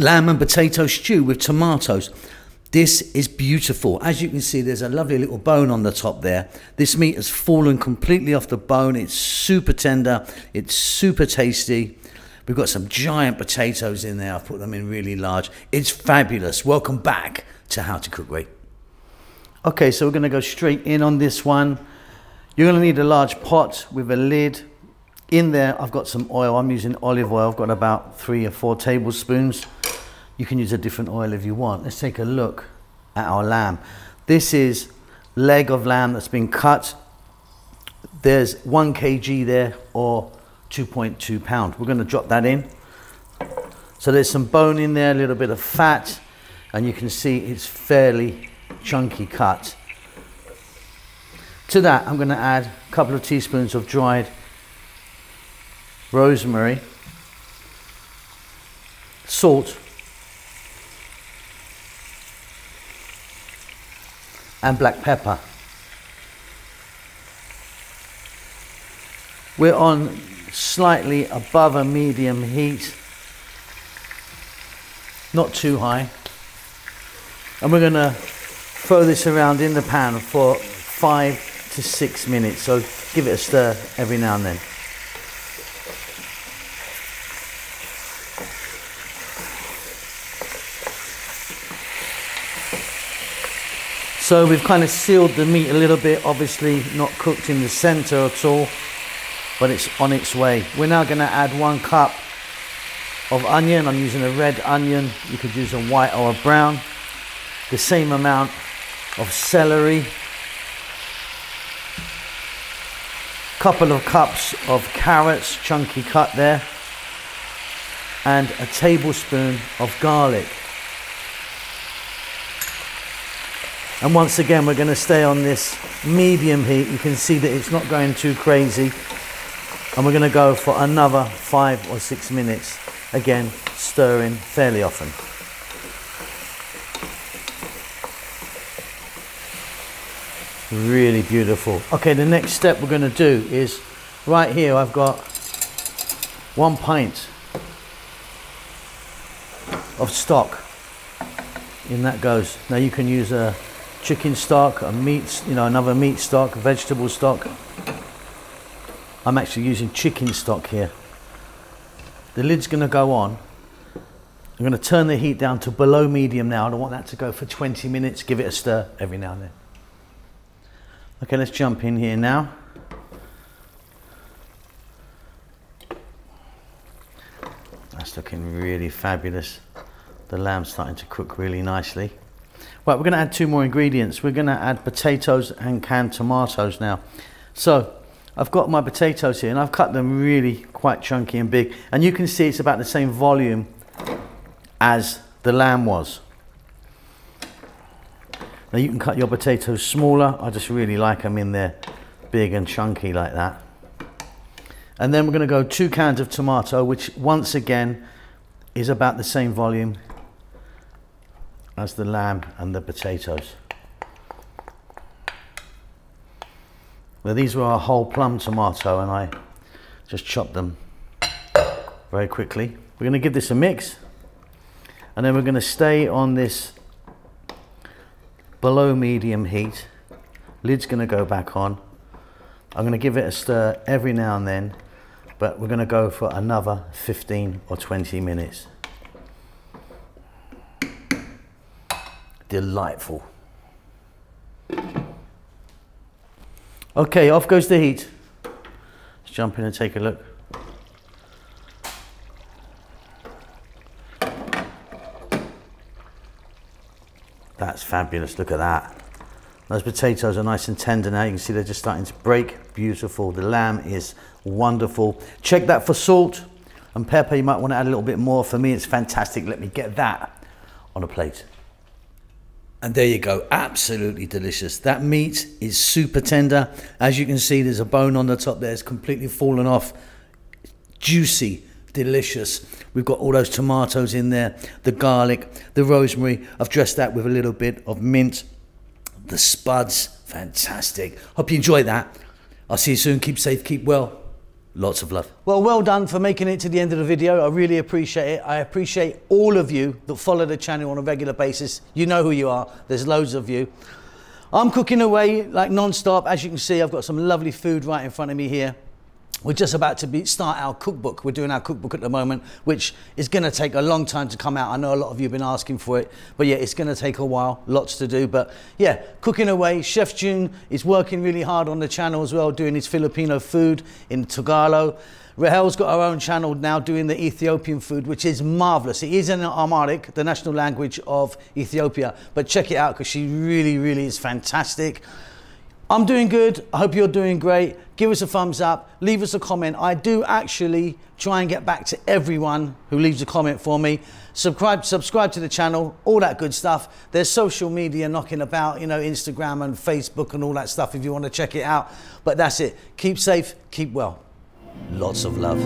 lamb and potato stew with tomatoes. This is beautiful. As you can see, there's a lovely little bone on the top there. This meat has fallen completely off the bone. It's super tender. It's super tasty. We've got some giant potatoes in there. I've put them in really large. It's fabulous. Welcome back to How to Cook Great. Okay, so we're going to go straight in on this one. You're going to need a large pot with a lid. In there, I've got some oil. I'm using olive oil. I've got about 3 or 4 tablespoons. You can use a different oil if you want. Let's take a look at our lamb. This is leg of lamb that's been cut. There's 1 kg there, or 2.2 pounds. We're going to drop that in. So there's some bone in there, a little bit of fat, and you can see it's fairly chunky cut. To that, I'm going to add a couple of teaspoons of dried rosemary, salt, and black pepper. We're on slightly above a medium heat, not too high, and we're going to throw this around in the pan for 5 to 6 minutes, so give it a stir every now and then. So we've kind of sealed the meat a little bit, obviously not cooked in the center at all, but it's on its way. We're now going to add 1 cup of onion. I'm using a red onion. You could use a white or a brown. The same amount of celery. Couple of cups of carrots, chunky cut there. And a tablespoon of garlic. And once again, we're going to stay on this medium heat. You can see that it's not going too crazy. And we're going to go for another 5 or 6 minutes. Again, stirring fairly often. Really beautiful. Okay, the next step we're going to do is, right here I've got 1 pint of stock. In that goes. Now you can use a chicken stock, a meat, another meat stock, vegetable stock. I'm actually using chicken stock here. The lid's going to go on. I'm going to turn the heat down to below medium now. I don't want that to go for 20 minutes. Give it a stir every now and then. Okay, let's jump in here now. That's looking really fabulous. The lamb's starting to cook really nicely. Right, we're going to add 2 more ingredients. We're going to add potatoes and canned tomatoes now. So I've got my potatoes here and I've cut them really quite chunky and big. And you can see it's about the same volume as the lamb was. Now you can cut your potatoes smaller. I just really like them in there big and chunky like that. And then we're going to go 2 cans of tomato, which once again is about the same volume as the lamb and the potatoes. Well, these were a whole plum tomato and I just chopped them very quickly. We're going to give this a mix and then we're going to stay on this below medium heat. Lid's going to go back on. I'm going to give it a stir every now and then, but we're going to go for another 15 or 20 minutes. Delightful. Okay, off goes the heat. Let's jump in and take a look. That's fabulous, look at that. Those potatoes are nice and tender now. You can see they're just starting to break. Beautiful. The lamb is wonderful. Check that for salt and pepper. You might want to add a little bit more. For me, it's fantastic. Let me get that on a plate. And there you go, absolutely delicious. That meat is super tender. As you can see, there's a bone on the top there. It's completely fallen off. Juicy, delicious. We've got all those tomatoes in there, the garlic, the rosemary. I've dressed that with a little bit of mint. The spuds, fantastic. Hope you enjoyed that. I'll see you soon. Keep safe, keep well. Lots of love. Well done for making it to the end of the video. I really appreciate it. I appreciate all of you that follow the channel on a regular basis. You know who you are. There's loads of you. I'm cooking away like non-stop. As you can see, I've got some lovely food right in front of me here. We're just about to start our cookbook. We're doing our cookbook at the moment, which is going to take a long time to come out. I know a lot of you have been asking for it, but yeah, it's going to take a while, lots to do. But yeah, cooking away. Chef June is working really hard on the channel as well, doing his Filipino food in Tagalog. Rahel's got her own channel now doing the Ethiopian food, which is marvelous. It is in Amharic, the national language of Ethiopia, but check it out because she really, really is fantastic. I'm doing good. I hope you're doing great. Give us a thumbs up. Leave us a comment. I do actually try and get back to everyone who leaves a comment for me. Subscribe to the channel, all that good stuff. There's social media knocking about, you know, Instagram and Facebook and all that stuff if you want to check it out. But that's it. Keep safe, keep well. Lots of love.